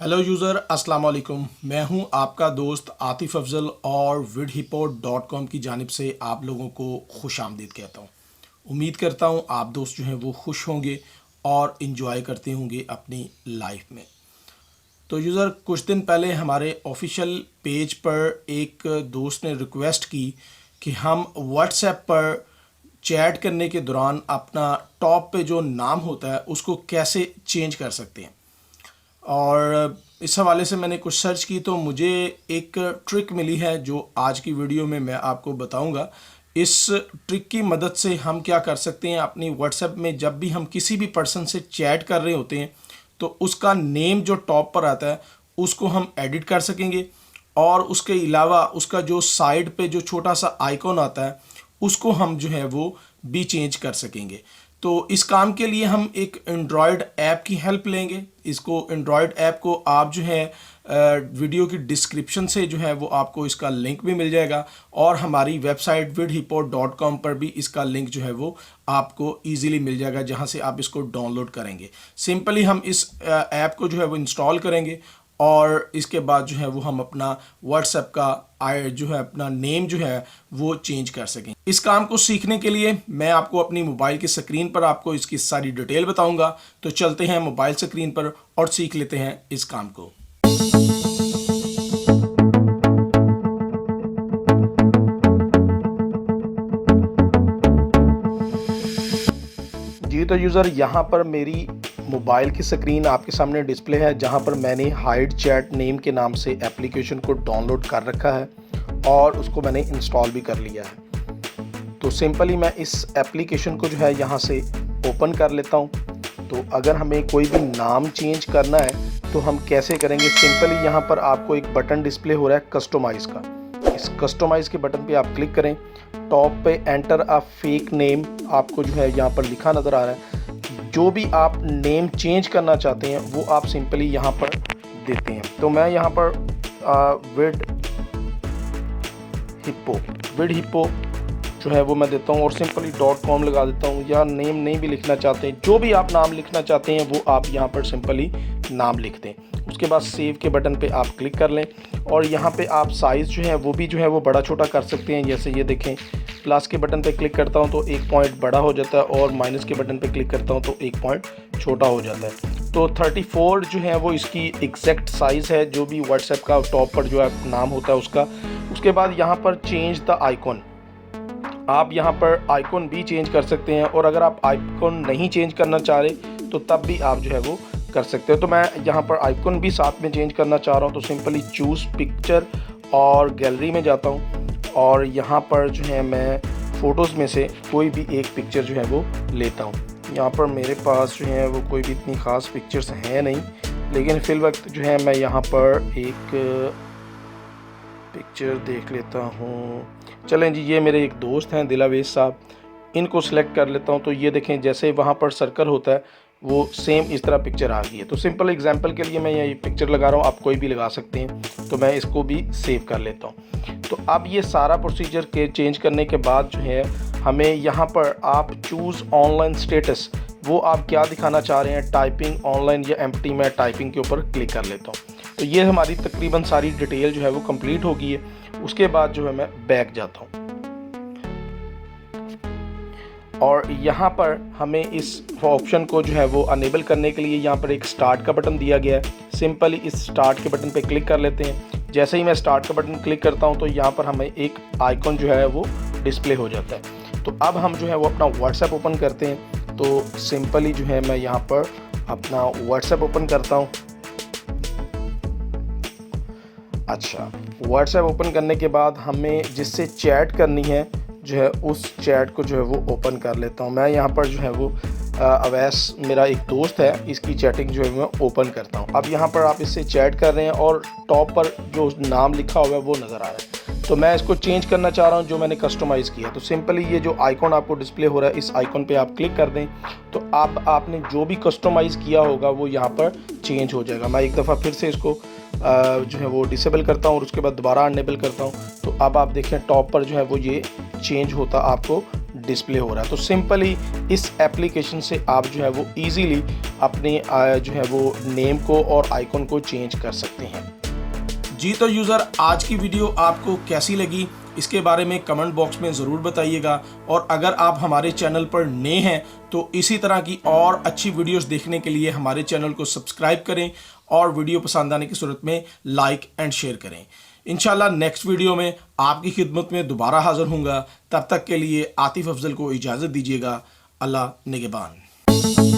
Hello user, अस्सलाम वालेकुम। मैं हूं आपका दोस्त आतिफ अफजल और vidhipo.com की जानिब से आप लोगों को खुश आमदीद कहता हूं। उम्मीद करता हूं आप दोस्त जो हैं वो खुश होंगे और इन्जॉय करते होंगे अपनी लाइफ में। तो यूज़र, कुछ दिन पहले हमारे ऑफिशियल पेज पर एक दोस्त ने रिक्वेस्ट की कि हम व्हाट्सएप पर चैट करने के दौरान अपना टॉप पे जो नाम होता है उसको कैसे चेंज कर सकते हैं। और इस हवाले से मैंने कुछ सर्च की तो मुझे एक ट्रिक मिली है जो आज की वीडियो में मैं आपको बताऊंगा। इस ट्रिक की मदद से हम क्या कर सकते हैं, अपनी व्हाट्सएप में जब भी हम किसी भी पर्सन से चैट कर रहे होते हैं तो उसका नेम जो टॉप पर आता है उसको हम एडिट कर सकेंगे, और उसके अलावा उसका जो साइड पे जो छोटा सा आइकॉन आता है उसको हम जो है वो भी चेंज कर सकेंगे। तो इस काम के लिए हम एक एंड्रॉयड ऐप की हेल्प लेंगे। इसको एंड्रॉयड ऐप को आप जो है वीडियो की डिस्क्रिप्शन से जो है वो आपको इसका लिंक भी मिल जाएगा, और हमारी वेबसाइट vidhipo.com पर भी इसका लिंक जो है वो आपको इजीली मिल जाएगा, जहां से आप इसको डाउनलोड करेंगे। सिंपली हम इस ऐप को जो है वो इंस्टॉल करेंगे और इसके बाद जो है वो हम अपना व्हाट्सएप का जो है अपना नेम जो है वो चेंज कर सकें। इस काम को सीखने के लिए मैं आपको अपनी मोबाइल की स्क्रीन पर आपको इसकी सारी डिटेल बताऊंगा। तो चलते हैं मोबाइल स्क्रीन पर और सीख लेते हैं इस काम को। जी तो यूज़र, यहाँ पर मेरी मोबाइल की स्क्रीन आपके सामने डिस्प्ले है, जहाँ पर मैंने हाइड चैट नेम के नाम से एप्लीकेशन को डाउनलोड कर रखा है और उसको मैंने इंस्टॉल भी कर लिया है। तो सिंपली मैं इस एप्लीकेशन को जो है यहाँ से ओपन कर लेता हूँ। तो अगर हमें कोई भी नाम चेंज करना है तो हम कैसे करेंगे, सिंपली यहाँ पर आपको एक बटन डिस्प्ले हो रहा है कस्टमाइज़ का। इस कस्टमाइज़ के बटन पे आप क्लिक करें। टॉप पे एंटर अ फेक नेम आपको जो है यहाँ पर लिखा नज़र आ रहा है। जो भी आप नेम चेंज करना चाहते हैं वो आप सिंपली यहाँ पर देते हैं। तो मैं यहाँ पर vidhipo जो है वो मैं देता हूँ और सिंपली .com लगा देता हूँ, या नेम नहीं भी लिखना चाहते हैं, जो भी आप नाम लिखना चाहते हैं वो आप यहाँ पर सिंपली नाम लिख दें। उसके बाद सेव के बटन पे आप क्लिक कर लें और यहाँ पे आप साइज़ जो है वो भी जो है वो बड़ा छोटा कर सकते हैं। जैसे ये देखें, प्लस के बटन पे क्लिक करता हूँ तो 1 पॉइंट बड़ा हो जाता है और माइनस के बटन पे क्लिक करता हूँ तो 1 पॉइंट छोटा हो जाता है। तो 34 जो है वो इसकी एग्जैक्ट साइज़ है, जो भी व्हाट्सएप का टॉप पर जो है नाम होता है उसका। उसके बाद यहाँ पर चेंज द आइकॉन, आप यहाँ पर आइकॉन भी चेंज कर सकते हैं, और अगर आप आइकॉन नहीं चेंज करना चाह रहे तो तब भी आप जो है वो कर सकते हो। तो मैं यहाँ पर आइकॉन भी साथ में चेंज करना चाह रहा हूँ, तो सिंपली चूज़ पिक्चर और गैलरी में जाता हूँ और यहाँ पर जो है मैं फ़ोटोज़ में से कोई भी एक पिक्चर जो है वो लेता हूँ। यहाँ पर मेरे पास जो है वो कोई भी इतनी ख़ास पिक्चर्स हैं नहीं, लेकिन फ़िल वक्त जो है मैं यहाँ पर एक पिक्चर देख लेता हूँ। चलें जी, ये मेरे एक दोस्त हैं दिलावेश साहब, इनको सेलेक्ट कर लेता हूँ। तो ये देखें, जैसे वहाँ पर सर्कल होता है वो सेम इस तरह पिक्चर आ गई है। तो सिंपल एग्जांपल के लिए मैं ये पिक्चर लगा रहा हूँ, आप कोई भी लगा सकते हैं। तो मैं इसको भी सेव कर लेता हूँ। तो अब ये सारा प्रोसीजर के चेंज करने के बाद जो है हमें यहाँ पर आप चूज़ ऑनलाइन स्टेटस, वो आप क्या दिखाना चाह रहे हैं, टाइपिंग ऑनलाइन या एम्प्टी, मैं टाइपिंग के ऊपर क्लिक कर लेता हूँ। तो ये हमारी तकरीबन सारी डिटेल जो है वो कंप्लीट हो गई है। उसके बाद जो है मैं बैक जाता हूँ और यहाँ पर हमें इस ऑप्शन को जो है वो अनेबल करने के लिए यहाँ पर एक स्टार्ट का बटन दिया गया है। सिंपली इस स्टार्ट के बटन पे क्लिक कर लेते हैं। जैसे ही मैं स्टार्ट का बटन क्लिक करता हूँ तो यहाँ पर हमें एक आइकॉन जो है वो डिस्प्ले हो जाता है। तो अब हम जो है वो अपना व्हाट्सएप ओपन करते हैं। तो सिंपली जो है मैं यहाँ पर अपना व्हाट्सएप ओपन करता हूँ। अच्छा, व्हाट्सएप ओपन करने के बाद हमें जिससे चैट करनी है जो है उस चैट को जो है वो ओपन कर लेता हूँ। मैं यहाँ पर जो है वो अवैस मेरा एक दोस्त है, इसकी चैटिंग जो है मैं ओपन करता हूँ। अब यहाँ पर आप इससे चैट कर रहे हैं और टॉप पर जो नाम लिखा हुआ है वो नज़र आ रहा है। तो मैं इसको चेंज करना चाह रहा हूँ जो मैंने कस्टमाइज़ किया। तो सिंपली ये जो आइकॉन आपको डिस्प्ले हो रहा है, इस आइकॉन पे आप क्लिक कर दें तो आपने जो भी कस्टमाइज़ किया होगा वो यहाँ पर चेंज हो जाएगा। मैं एक दफ़ा फिर से इसको जो है वो डिसेबल करता हूँ और उसके बाद दोबारा अनेबल करता हूँ। तो अब आप देखें टॉप पर जो है वो ये चेंज होता आपको डिस्प्ले हो रहा है। तो सिंपली इस एप्लीकेशन से आप जो है वो ईज़िली अपने जो है वो नेम को और आइकन को चेंज कर सकते हैं। जी तो यूज़र, आज की वीडियो आपको कैसी लगी इसके बारे में कमेंट बॉक्स में ज़रूर बताइएगा, और अगर आप हमारे चैनल पर नए हैं तो इसी तरह की और अच्छी वीडियोस देखने के लिए हमारे चैनल को सब्सक्राइब करें और वीडियो पसंद आने की सूरत में लाइक एंड शेयर करें। इंशाल्लाह नेक्स्ट वीडियो में आपकी खिदमत में दोबारा हाज़िर होऊंगा। तब तक के लिए आतिफ अफजल को इजाज़त दीजिएगा। अल्लाह निगहबान।